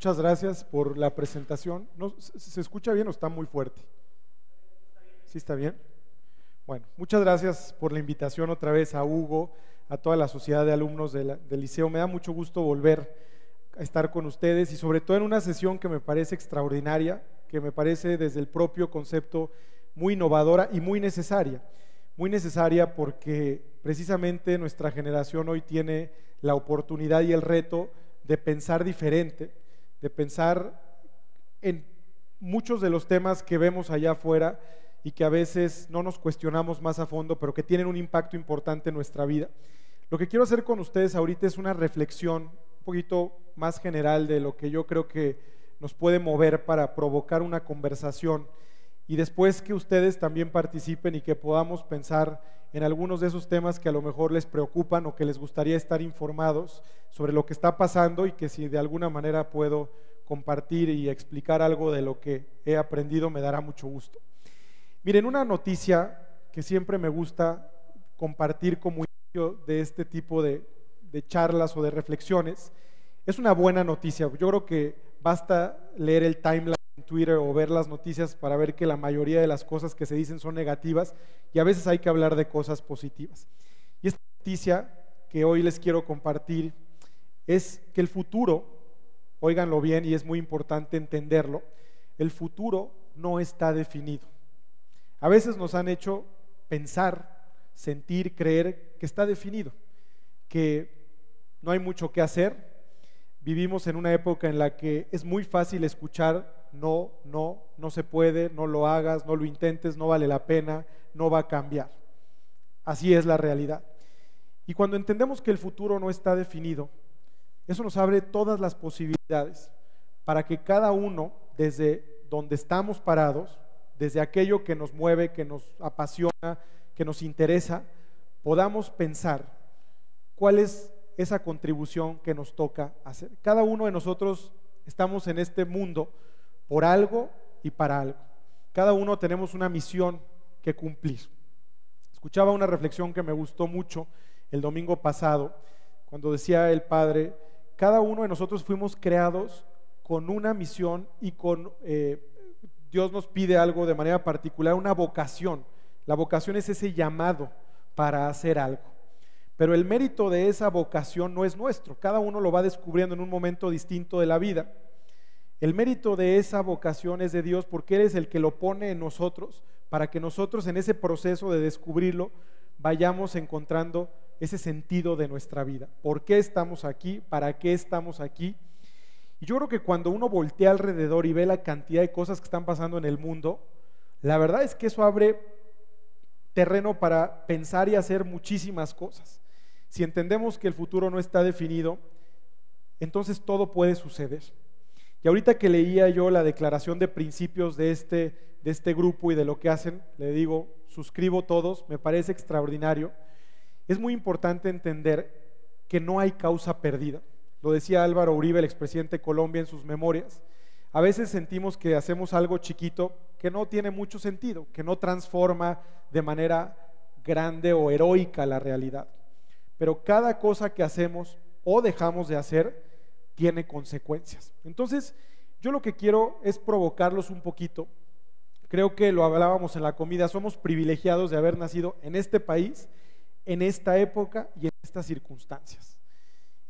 muchas gracias por la presentación. No, ¿se escucha bien o está muy fuerte? ¿Sí está bien? Bueno, muchas gracias por la invitación otra vez a Hugo, a toda la sociedad de alumnos del liceo. Me da mucho gusto volver a estar con ustedes y sobre todo en una sesión que me parece extraordinaria, que me parece desde el propio concepto muy innovadora y muy necesaria. Muy necesaria porque precisamente nuestra generación hoy tiene la oportunidad y el reto de pensar diferente, de pensar en muchos de los temas que vemos allá afuera y que a veces no nos cuestionamos más a fondo, pero que tienen un impacto importante en nuestra vida. Lo que quiero hacer con ustedes ahorita es una reflexión un poquito más general de lo que yo creo que nos puede mover para provocar una conversación y después que ustedes también participen y que podamos pensar en algunos de esos temas que a lo mejor les preocupan o que les gustaría estar informados sobre lo que está pasando y que si de alguna manera puedo compartir y explicar algo de lo que he aprendido me dará mucho gusto. Miren, una noticia que siempre me gusta compartir como inicio de este tipo de charlas o de reflexiones es una buena noticia. Yo creo que basta leer el timeline en Twitter o ver las noticias para ver que la mayoría de las cosas que se dicen son negativas y a veces hay que hablar de cosas positivas. Y esta noticia que hoy les quiero compartir es que el futuro, óiganlo bien y es muy importante entenderlo, el futuro no está definido. A veces nos han hecho pensar, sentir, creer que está definido, que no hay mucho que hacer. Vivimos en una época en la que es muy fácil escuchar no se puede, no lo hagas, no lo intentes, no vale la pena, no va a cambiar. Así es la realidad. Y cuando entendemos que el futuro no está definido, eso nos abre todas las posibilidades para que cada uno, desde donde estamos parados, desde aquello que nos mueve, que nos apasiona, que nos interesa, podamos pensar cuál es esa contribución que nos toca hacer. Cada uno de nosotros estamos en este mundo por algo y para algo. Cada uno tenemos una misión que cumplir. Escuchaba una reflexión que me gustó mucho el domingo pasado, cuando decía el padre, cada uno de nosotros fuimos creados con una misión y con Dios nos pide algo de manera particular, una vocación. La vocación es ese llamado para hacer algo. Pero el mérito de esa vocación no es nuestro, cada uno lo va descubriendo en un momento distinto de la vida. El mérito de esa vocación es de Dios porque Él es el que lo pone en nosotros para que nosotros en ese proceso de descubrirlo vayamos encontrando ese sentido de nuestra vida. ¿Por qué estamos aquí? ¿Para qué estamos aquí? Y yo creo que cuando uno voltea alrededor y ve la cantidad de cosas que están pasando en el mundo, la verdad es que eso abre terreno para pensar y hacer muchísimas cosas. Si entendemos que el futuro no está definido, entonces todo puede suceder. Y ahorita que leía yo la declaración de principios de este grupo y de lo que hacen, le digo, suscribo todos, me parece extraordinario. Es muy importante entender que no hay causa perdida. Lo decía Álvaro Uribe, el expresidente de Colombia, en sus memorias. A veces sentimos que hacemos algo chiquito que no tiene mucho sentido, que no transforma de manera grande o heroica la realidad. Pero cada cosa que hacemos o dejamos de hacer tiene consecuencias. Entonces, yo lo que quiero es provocarlos un poquito. Creo que lo hablábamos en la comida, somos privilegiados de haber nacido en este país, en esta época y en estas circunstancias.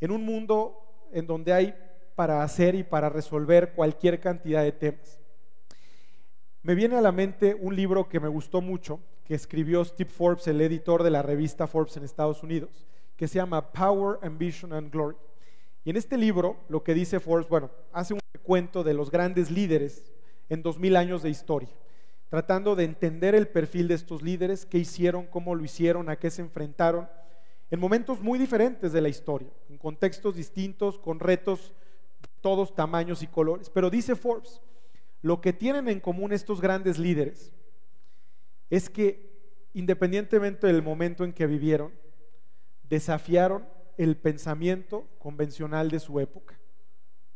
En un mundo en donde hay para hacer y para resolver cualquier cantidad de temas. Me viene a la mente un libro que me gustó mucho, que escribió Steve Forbes, el editor de la revista Forbes en Estados Unidos, que se llama Power, Ambition and Glory. Y en este libro, lo que dice Forbes, bueno, hace un recuento de los grandes líderes en 2000 años de historia, tratando de entender el perfil de estos líderes, qué hicieron, cómo lo hicieron, a qué se enfrentaron, en momentos muy diferentes de la historia, en contextos distintos, con retos de todos tamaños y colores. Pero dice Forbes, lo que tienen en común estos grandes líderes es que, independientemente del momento en que vivieron, desafiaron el pensamiento convencional de su época.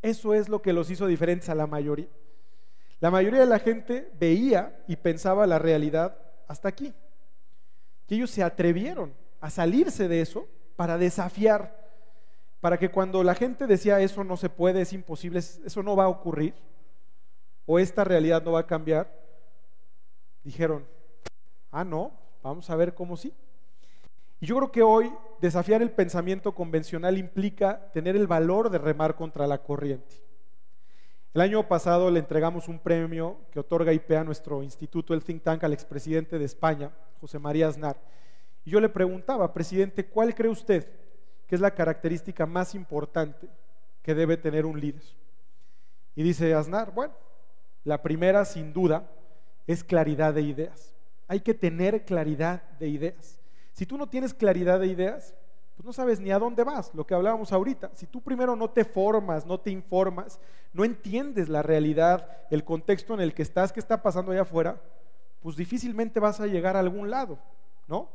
Eso es lo que los hizo diferentes a la mayoría. La mayoría de la gente veía y pensaba la realidad hasta aquí. Que ellos se atrevieron a salirse de eso para desafiar para que cuando la gente decía eso no se puede, es imposible, eso no va a ocurrir, o esta realidad no va a cambiar, dijeron, no, vamos a ver cómo sí. Y yo creo que hoy desafiar el pensamiento convencional implica tener el valor de remar contra la corriente. El año pasado le entregamos un premio que otorga IP a nuestro instituto, el Think Tank, al expresidente de España, José María Aznar. Y yo le preguntaba, presidente, ¿cuál cree usted que es la característica más importante que debe tener un líder? Y dice Aznar, bueno, la primera sin duda es claridad de ideas. Hay que tener claridad de ideas. Si tú no tienes claridad de ideas, pues no sabes ni a dónde vas, lo que hablábamos ahorita. Si tú primero no te formas, no te informas, no entiendes la realidad, el contexto en el que estás, qué está pasando allá afuera, pues difícilmente vas a llegar a algún lado, ¿no?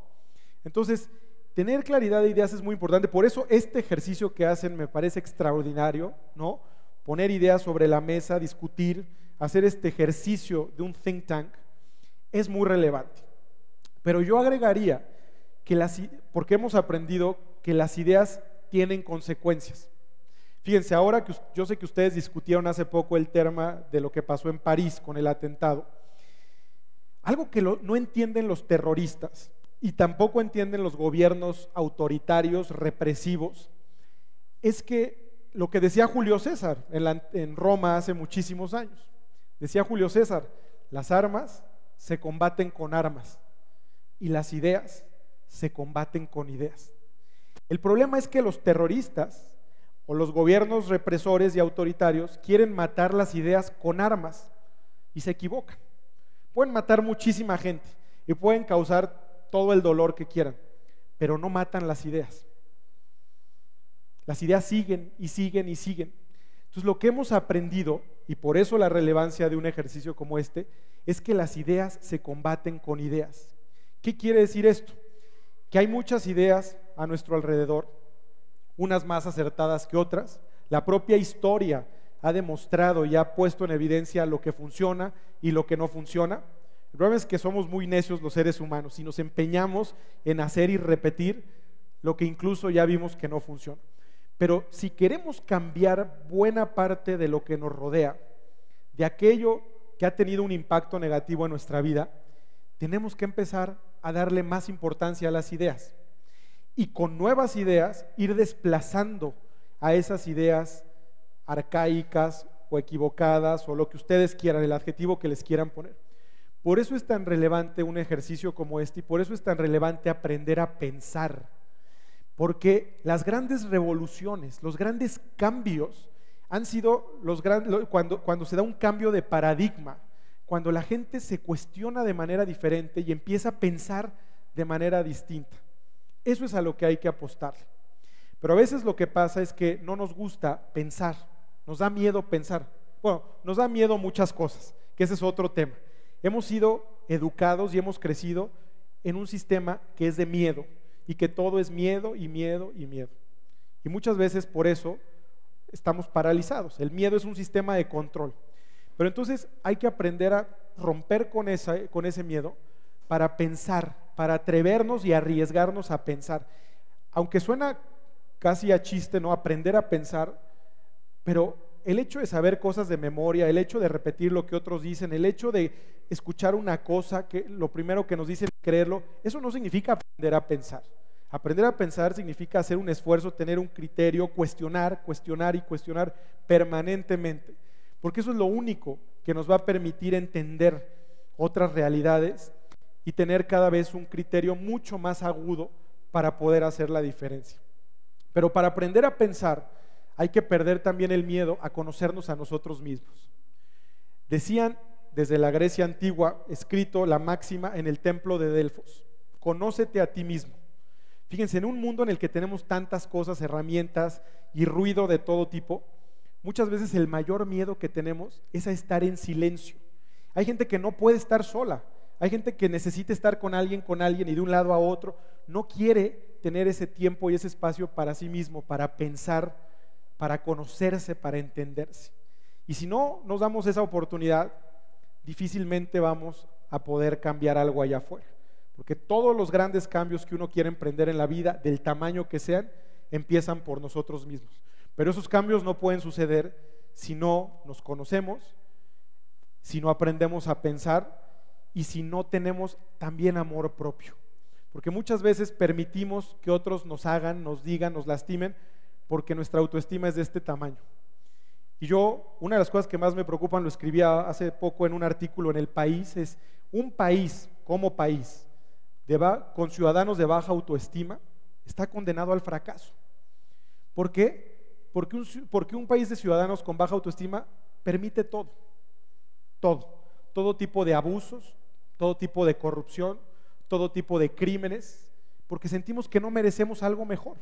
Entonces, tener claridad de ideas es muy importante. Por eso este ejercicio que hacen me parece extraordinario, ¿no? Poner ideas sobre la mesa, discutir, hacer este ejercicio de un think tank es muy relevante. Pero yo agregaría que porque hemos aprendido que las ideas tienen consecuencias. Fíjense, ahora que yo sé que ustedes discutieron hace poco el tema de lo que pasó en París con el atentado, algo que no entienden los terroristas y tampoco entienden los gobiernos autoritarios, represivos, es que lo que decía Julio César en Roma hace muchísimos años, decía Julio César, las armas se combaten con armas y las ideas se combaten con ideas. El problema es que los terroristas o los gobiernos represores y autoritarios quieren matar las ideas con armas y se equivocan. Pueden matar muchísima gente y pueden causar todo el dolor que quieran, pero no matan las ideas. Las ideas siguen y siguen y siguen. Entonces lo que hemos aprendido, y por eso la relevancia de un ejercicio como este, es que las ideas se combaten con ideas. ¿Qué quiere decir esto? Que hay muchas ideas a nuestro alrededor, unas más acertadas que otras. La propia historia ha demostrado y ha puesto en evidencia lo que funciona y lo que no funciona. El problema es que somos muy necios los seres humanos y nos empeñamos en hacer y repetir lo que incluso ya vimos que no funciona. Pero si queremos cambiar buena parte de lo que nos rodea, de aquello que ha tenido un impacto negativo en nuestra vida, tenemos que empezar a darle más importancia a las ideas y con nuevas ideas ir desplazando a esas ideas arcaicas o equivocadas o lo que ustedes quieran, el adjetivo que les quieran poner. Por eso es tan relevante un ejercicio como este y por eso es tan relevante aprender a pensar, porque las grandes revoluciones, los grandes cambios han sido cuando se da un cambio de paradigma, cuando la gente se cuestiona de manera diferente y empieza a pensar de manera distinta. Eso es a lo que hay que apostarle. Pero a veces lo que pasa es que no nos gusta pensar, nos da miedo pensar. Bueno, nos da miedo muchas cosas, que ese es otro tema. Hemos sido educados y hemos crecido en un sistema que es de miedo y que todo es miedo y miedo y miedo. Y muchas veces por eso estamos paralizados. El miedo es un sistema de control. Pero entonces hay que aprender a romper con ese miedo para pensar, para atrevernos y arriesgarnos a pensar. Aunque suena casi a chiste, ¿no? Aprender a pensar, pero el hecho de saber cosas de memoria, el hecho de repetir lo que otros dicen, el hecho de escuchar una cosa, que lo primero que nos dicen creerlo, eso no significa aprender a pensar. Aprender a pensar significa hacer un esfuerzo, tener un criterio, cuestionar y cuestionar permanentemente. Porque eso es lo único que nos va a permitir entender otras realidades y tener cada vez un criterio mucho más agudo para poder hacer la diferencia. Pero para aprender a pensar hay que perder también el miedo a conocernos a nosotros mismos. Decían desde la Grecia antigua, escrito la máxima en el templo de Delfos: conócete a ti mismo. Fíjense, en un mundo en el que tenemos tantas cosas, herramientas y ruido de todo tipo, muchas veces el mayor miedo que tenemos es a estar en silencio. Hay gente que no puede estar sola, hay gente que necesita estar con alguien y de un lado a otro, no quiere tener ese tiempo y ese espacio para sí mismo, para pensar, para conocerse, para entenderse. Y si no nos damos esa oportunidad, difícilmente vamos a poder cambiar algo allá afuera, porque todos los grandes cambios que uno quiere emprender en la vida, del tamaño que sean, empiezan por nosotros mismos. Pero esos cambios no pueden suceder si no nos conocemos, si no aprendemos a pensar y si no tenemos también amor propio. Porque muchas veces permitimos que otros nos hagan, nos digan, nos lastimen, porque nuestra autoestima es de este tamaño. Y yo, una de las cosas que más me preocupan, lo escribía hace poco en un artículo en El País, es un país como país con ciudadanos de baja autoestima está condenado al fracaso. ¿Por qué? Porque un país de ciudadanos con baja autoestima permite todo tipo de abusos, todo tipo de corrupción, todo tipo de crímenes, porque sentimos que no merecemos algo mejor,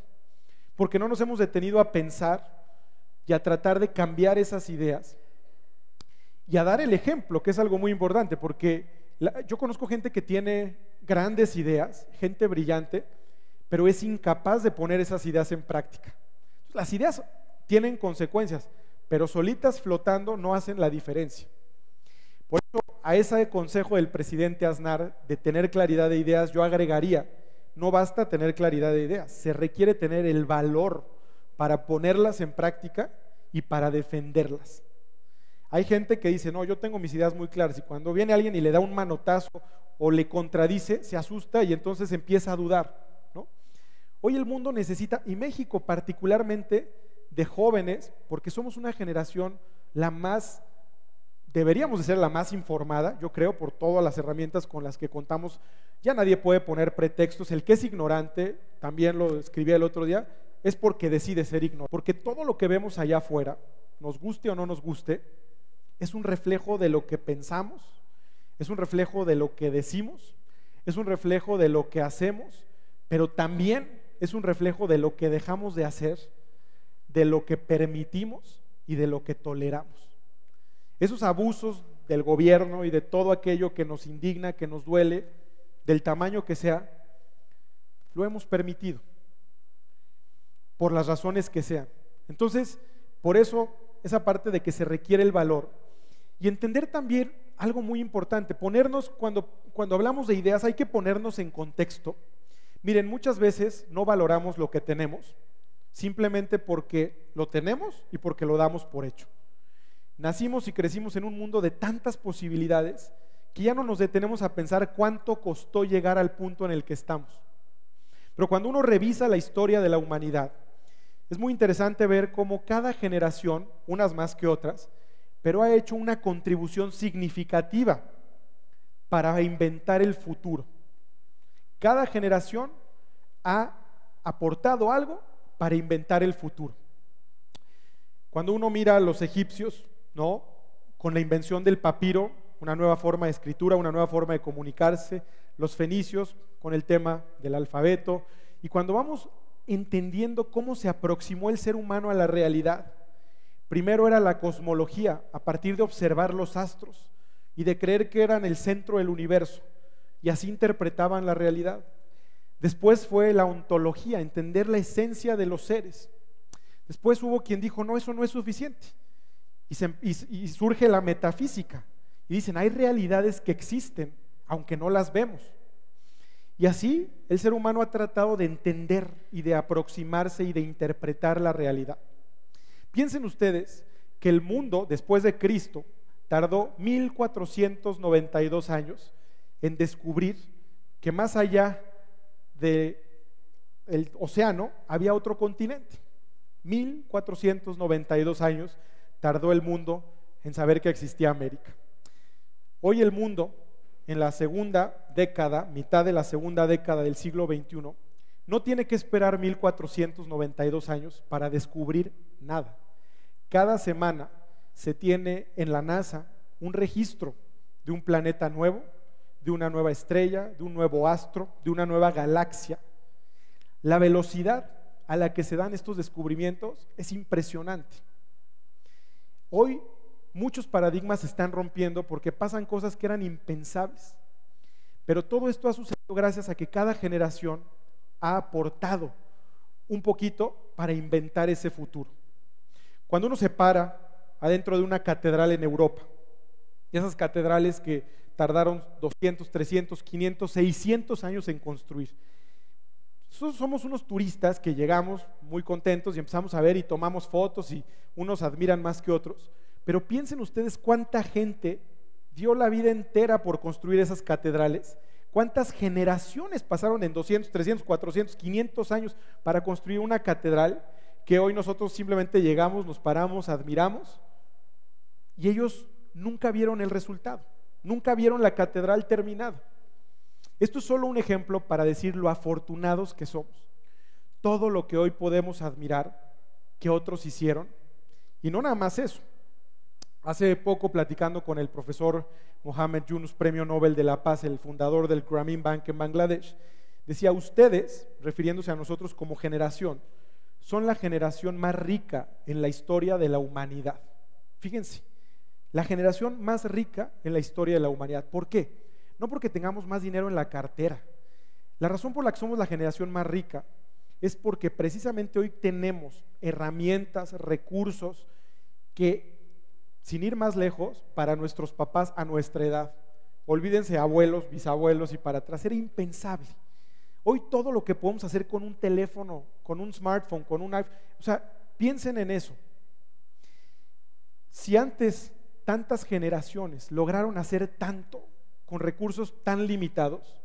porque no nos hemos detenido a pensar y a tratar de cambiar esas ideas y a dar el ejemplo, que es algo muy importante, porque yo conozco gente que tiene grandes ideas, gente brillante, pero es incapaz de poner esas ideas en práctica. Las ideas tienen consecuencias, pero solitas flotando no hacen la diferencia. Por eso a ese consejo del presidente Aznar de tener claridad de ideas, yo agregaría, no basta tener claridad de ideas, se requiere tener el valor para ponerlas en práctica y para defenderlas. Hay gente que dice, no, yo tengo mis ideas muy claras, y cuando viene alguien y le da un manotazo o le contradice, se asusta y entonces empieza a dudar, ¿no? Hoy el mundo necesita, y México particularmente, de jóvenes, porque somos una generación deberíamos de ser la más informada, yo creo, por todas las herramientas con las que contamos. Ya nadie puede poner pretextos. El que es ignorante, también lo escribí el otro día, es porque decide ser ignorante, porque todo lo que vemos allá afuera, nos guste o no nos guste, es un reflejo de lo que pensamos, es un reflejo de lo que decimos, es un reflejo de lo que hacemos, pero también es un reflejo de lo que dejamos de hacer, de lo que permitimos y de lo que toleramos. Esos abusos del gobierno y de todo aquello que nos indigna, que nos duele, del tamaño que sea, lo hemos permitido, por las razones que sean. Entonces, por eso, esa parte de que se requiere el valor y entender también algo muy importante, ponernos, cuando hablamos de ideas, hay que ponernos en contexto. Miren, muchas veces no valoramos lo que tenemos, simplemente porque lo tenemos y porque lo damos por hecho. Nacimos y crecimos en un mundo de tantas posibilidades que ya no nos detenemos a pensar cuánto costó llegar al punto en el que estamos. Pero cuando uno revisa la historia de la humanidad, es muy interesante ver cómo cada generación, unas más que otras, pero ha hecho una contribución significativa para inventar el futuro. Cada generación ha aportado algo para inventar el futuro. Cuando uno mira a los egipcios, ¿no?, con la invención del papiro, una nueva forma de escritura, una nueva forma de comunicarse, los fenicios con el tema del alfabeto, y cuando vamos entendiendo cómo se aproximó el ser humano a la realidad, primero era la cosmología, a partir de observar los astros y de creer que eran el centro del universo, y así interpretaban la realidad. Después fue la ontología, entender la esencia de los seres. Después hubo quien dijo, no, eso no es suficiente, y surge la metafísica, y dicen, hay realidades que existen, aunque no las vemos. Y así el ser humano ha tratado de entender y de aproximarse y de interpretar la realidad. Piensen ustedes que el mundo, después de Cristo, tardó 1492 años en descubrir que más allá del océano había otro continente. 1492 años tardó el mundo en saber que existía América. Hoy el mundo, en la segunda década, mitad de la segunda década del siglo XXI, no tiene que esperar 1492 años para descubrir nada. Cada semana se tiene en la NASA un registro de un planeta nuevo, de una nueva estrella, de un nuevo astro, de una nueva galaxia. La velocidad a la que se dan estos descubrimientos es impresionante. Hoy muchos paradigmas se están rompiendo porque pasan cosas que eran impensables, pero todo esto ha sucedido gracias a que cada generación ha aportado un poquito para inventar ese futuro. Cuando uno se para adentro de una catedral en Europa, y esas catedrales que tardaron 200, 300, 500, 600 años en construir, Nosotros somos unos turistas que llegamos muy contentos y empezamos a ver y tomamos fotos y unos admiran más que otros. Pero piensen ustedes cuánta gente dio la vida entera por construir esas catedrales, cuántas generaciones pasaron en 200, 300, 400, 500 años para construir una catedral que hoy nosotros simplemente llegamos, nos paramos, admiramos y ellos nunca vieron el resultado, nunca vieron la catedral terminada. Esto es solo un ejemplo para decir lo afortunados que somos. Todo lo que hoy podemos admirar que otros hicieron, y no nada más eso. Hace poco, platicando con el profesor Mohamed Yunus, Premio Nobel de la Paz, el fundador del Grameen Bank en Bangladesh, decía: ustedes, refiriéndose a nosotros como generación, son la generación más rica en la historia de la humanidad. Fíjense, la generación más rica en la historia de la humanidad. ¿Por qué? No porque tengamos más dinero en la cartera. La razón por la que somos la generación más rica es porque precisamente hoy tenemos herramientas, recursos que, sin ir más lejos, para nuestros papás a nuestra edad, olvídense abuelos, bisabuelos y para atrás, era impensable. Hoy todo lo que podemos hacer con un teléfono, con un smartphone, con un iPhone, o sea, piensen en eso. Si antes tantas generaciones lograron hacer tanto con recursos tan limitados,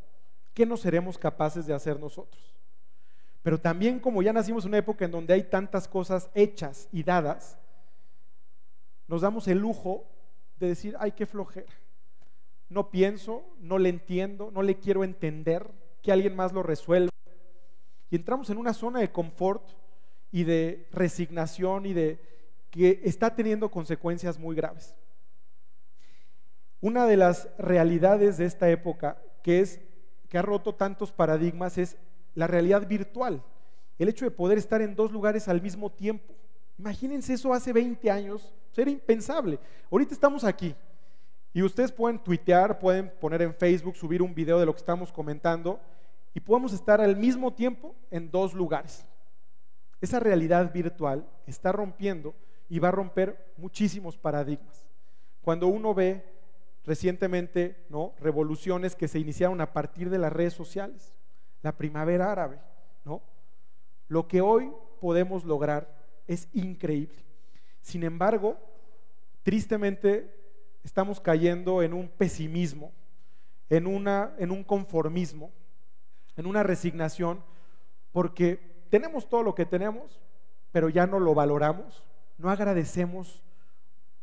¿qué no seremos capaces de hacer nosotros? Pero también, como ya nacimos en una época en donde hay tantas cosas hechas y dadas, nos damos el lujo de decir: ay, qué flojera, no pienso, no le entiendo, no le quiero entender, que alguien más lo resuelva. Y entramos en una zona de confort y de resignación y de que está teniendo consecuencias muy graves. Una de las realidades de esta época que ha roto tantos paradigmas es la realidad virtual, el hecho de poder estar en dos lugares al mismo tiempo. Imagínense eso hace 20 años, era impensable. Ahorita estamos aquí y ustedes pueden tuitear, pueden poner en Facebook, subir un video de lo que estamos comentando y podemos estar al mismo tiempo en dos lugares. Esa realidad virtual está rompiendo y va a romper muchísimos paradigmas. Cuando uno ve recientemente, ¿no?, revoluciones que se iniciaron a partir de las redes sociales, la primavera árabe, ¿no? Lo que hoy podemos lograr es increíble. Sin embargo, tristemente estamos cayendo en un pesimismo, en un conformismo, en una resignación, porque tenemos todo lo que tenemos, pero ya no lo valoramos, no agradecemos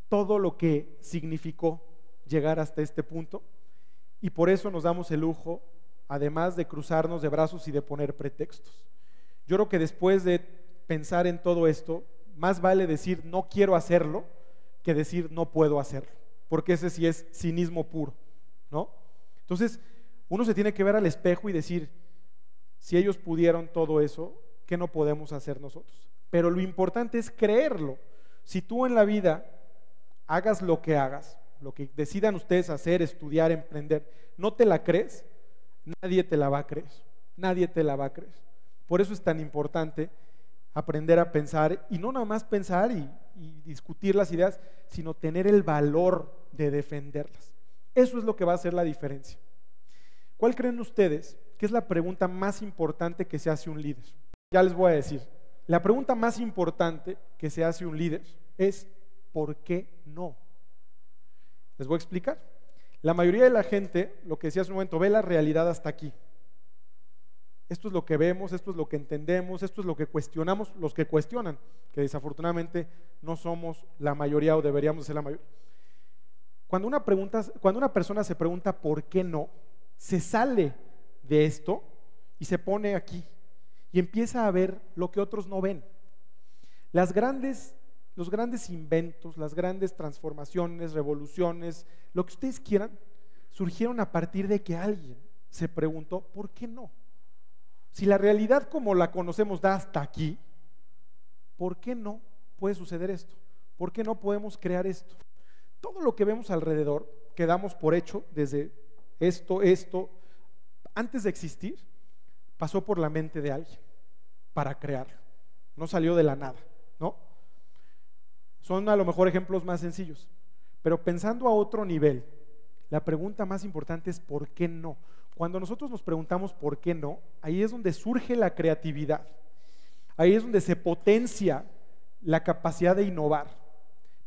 todo lo que significó llegar hasta este punto, y por eso nos damos el lujo, además de cruzarnos de brazos y de poner pretextos. Yo creo que después de pensar en todo esto, más vale decir no quiero hacerlo que decir no puedo hacerlo, porque ese sí es cinismo puro, ¿no? Entonces uno se tiene que ver al espejo y decir: si ellos pudieron todo eso, ¿qué no podemos hacer nosotros? Pero lo importante es creerlo. Si tú en la vida hagas lo que hagas, lo que decidan ustedes hacer, estudiar, emprender, no te la crees, nadie te la va a creer, nadie te la va a creer. Por eso es tan importante aprender a pensar, y no nada más pensar y discutir las ideas, sino tener el valor de defenderlas. Eso es lo que va a hacer la diferencia. ¿Cuál creen ustedes que es la pregunta más importante que se hace un líder? Ya les voy a decir, la pregunta más importante que se hace un líder es: ¿por qué no? Les voy a explicar. La mayoría de la gente, lo que decía hace un momento, ve la realidad hasta aquí. Esto es lo que vemos, esto es lo que entendemos, esto es lo que cuestionamos, los que cuestionan, que desafortunadamente no somos la mayoría o deberíamos ser la mayoría. Cuando una persona se pregunta ¿por qué no?, se sale de esto y se pone aquí y empieza a ver lo que otros no ven. Los grandes inventos, las grandes transformaciones, revoluciones, lo que ustedes quieran, surgieron a partir de que alguien se preguntó ¿por qué no? Si la realidad como la conocemos da hasta aquí, ¿por qué no puede suceder esto? ¿Por qué no podemos crear esto? Todo lo que vemos alrededor, que damos por hecho desde esto, antes de existir, pasó por la mente de alguien para crearlo. No salió de la nada, ¿no? Son a lo mejor ejemplos más sencillos, pero pensando a otro nivel, la pregunta más importante es ¿por qué no? cuando nosotros nos preguntamos por qué no, ahí es donde surge la creatividad, ahí es donde se potencia la capacidad de innovar,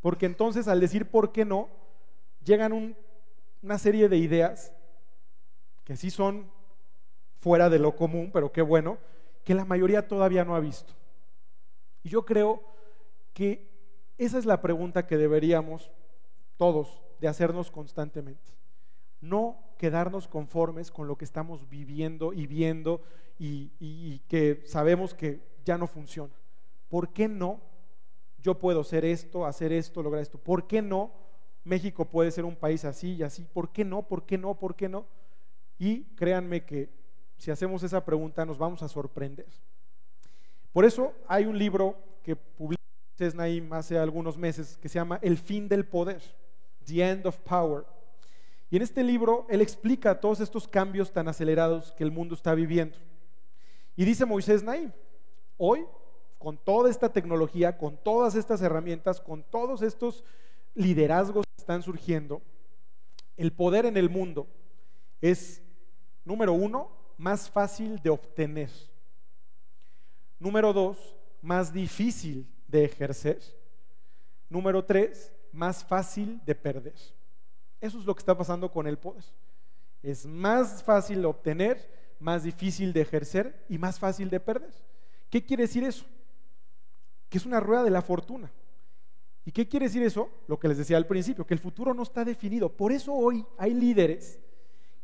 porque entonces al decir por qué no, llegan una serie de ideas que sí son fuera de lo común, pero qué bueno, que la mayoría todavía no ha visto. Y yo creo que esa es la pregunta que deberíamos todos de hacernos constantemente. No quedarnos conformes con lo que estamos viviendo y viendo y que sabemos que ya no funciona. ¿Por qué no yo puedo hacer esto, lograr esto? ¿Por qué no México puede ser un país así y así? ¿Por qué no? ¿Por qué no? ¿Por qué no? Y créanme que si hacemos esa pregunta nos vamos a sorprender. Por eso hay un libro que publicó Moisés Naim hace algunos meses que se llama El fin del poder, The End of Power. Y en este libro él explica todos estos cambios tan acelerados que el mundo está viviendo. Y dice Moisés Naim, hoy, con toda esta tecnología, con todas estas herramientas, con todos estos liderazgos que están surgiendo, el poder en el mundo es, número 1, más fácil de obtener. Número 2, más difícil de ejercer. Número 3, más fácil de perder. Eso es lo que está pasando con el poder. Es más fácil de obtener, más difícil de ejercer y más fácil de perder. ¿Qué quiere decir eso? Que es una rueda de la fortuna. ¿Y qué quiere decir eso? Lo que les decía al principio, que el futuro no está definido. Por eso hoy hay líderes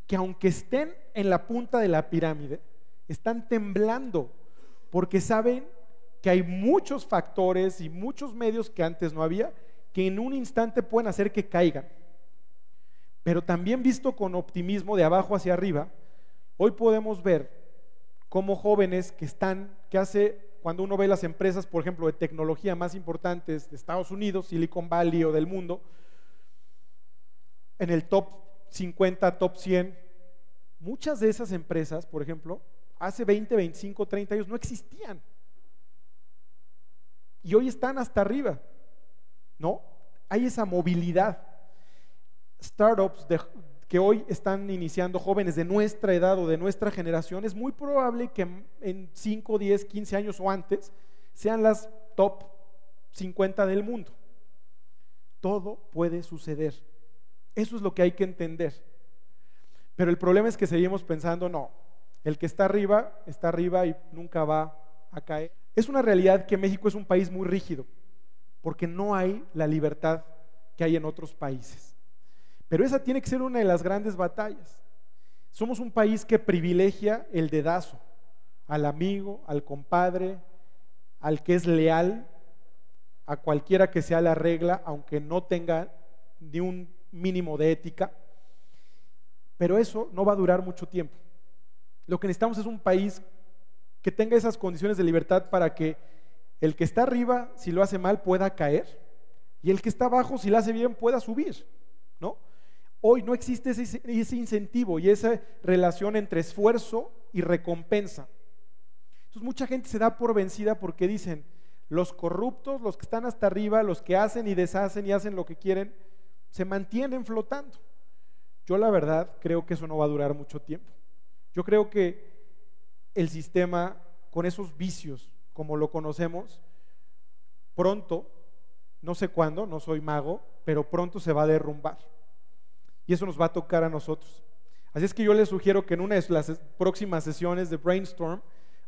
que aunque estén en la punta de la pirámide, están temblando porque saben que hay muchos factores y muchos medios que antes no había, que en un instante pueden hacer que caigan. Pero también visto con optimismo de abajo hacia arriba, hoy podemos ver cómo jóvenes cuando uno ve las empresas, por ejemplo, de tecnología más importantes de Estados Unidos, Silicon Valley o del mundo, en el top 50, top 100, muchas de esas empresas, por ejemplo, hace 20, 25, 30 años no existían. Y hoy están hasta arriba, ¿no? Hay esa movilidad. Startups que hoy están iniciando jóvenes de nuestra edad o de nuestra generación, es muy probable que en 5, 10, 15 años o antes sean las top 50 del mundo. Todo puede suceder. Eso es lo que hay que entender. Pero el problema es que seguimos pensando, no, el que está arriba y nunca va a caer. Es una realidad que México es un país muy rígido, porque no hay la libertad que hay en otros países. Pero esa tiene que ser una de las grandes batallas. Somos un país que privilegia el dedazo al amigo, al compadre, al que es leal, a cualquiera que sea la regla, aunque no tenga ni un mínimo de ética. Pero eso no va a durar mucho tiempo. Lo que necesitamos es un país que tenga esas condiciones de libertad para que el que está arriba, si lo hace mal, pueda caer, y el que está abajo, si lo hace bien, pueda subir, ¿no? Hoy no existe ese incentivo y esa relación entre esfuerzo y recompensa. Entonces mucha gente se da por vencida porque dicen, los corruptos, los que están hasta arriba, los que hacen y deshacen y hacen lo que quieren, se mantienen flotando. Yo la verdad creo que eso no va a durar mucho tiempo. Yo creo que el sistema, con esos vicios como lo conocemos, pronto, no sé cuándo, no soy mago, pero pronto se va a derrumbar. Y eso nos va a tocar a nosotros. Así es que yo les sugiero que en una de las próximas sesiones de Brainstorm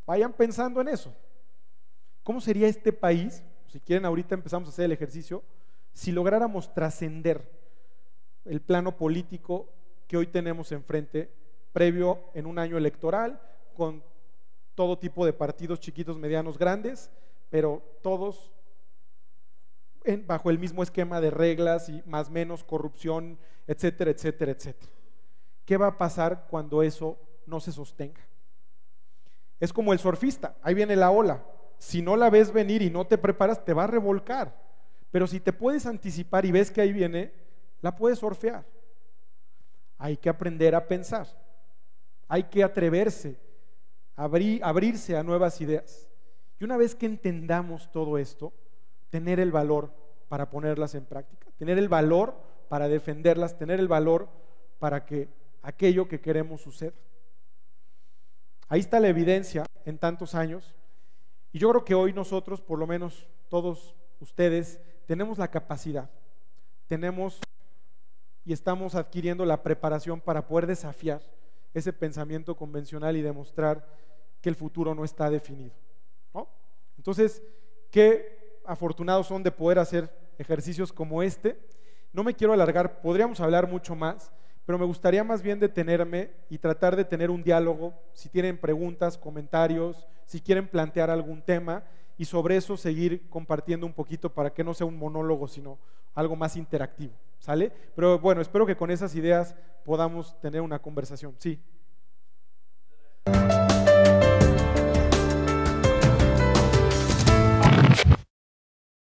vayan pensando en eso. ¿Cómo sería este país? Si quieren, ahorita empezamos a hacer el ejercicio, si lográramos trascender el plano político que hoy tenemos enfrente, previo en un año electoral, con todo tipo de partidos chiquitos, medianos, grandes, pero todos bajo el mismo esquema de reglas y más menos corrupción, etcétera, etcétera, etcétera. ¿Qué va a pasar cuando eso no se sostenga? Es como el surfista, ahí viene la ola, si no la ves venir y no te preparas, te va a revolcar, pero si te puedes anticipar y ves que ahí viene, la puedes surfear. Hay que aprender a pensar, hay que atreverse, abrirse a nuevas ideas, y una vez que entendamos todo esto, tener el valor para ponerlas en práctica, tener el valor para defenderlas, tener el valor para que aquello que queremos suceda. Ahí está la evidencia en tantos años, y yo creo que hoy nosotros, por lo menos todos ustedes, tenemos la capacidad, tenemos y estamos adquiriendo la preparación para poder desafiar ese pensamiento convencional y demostrar que el futuro no está definido, ¿no? Entonces, qué afortunados son de poder hacer ejercicios como este. No me quiero alargar, podríamos hablar mucho más, pero me gustaría más bien detenerme y tratar de tener un diálogo, si tienen preguntas, comentarios, si quieren plantear algún tema, y sobre eso seguir compartiendo un poquito para que no sea un monólogo, sino algo más interactivo, ¿sale? Pero bueno, espero que con esas ideas podamos tener una conversación. Sí.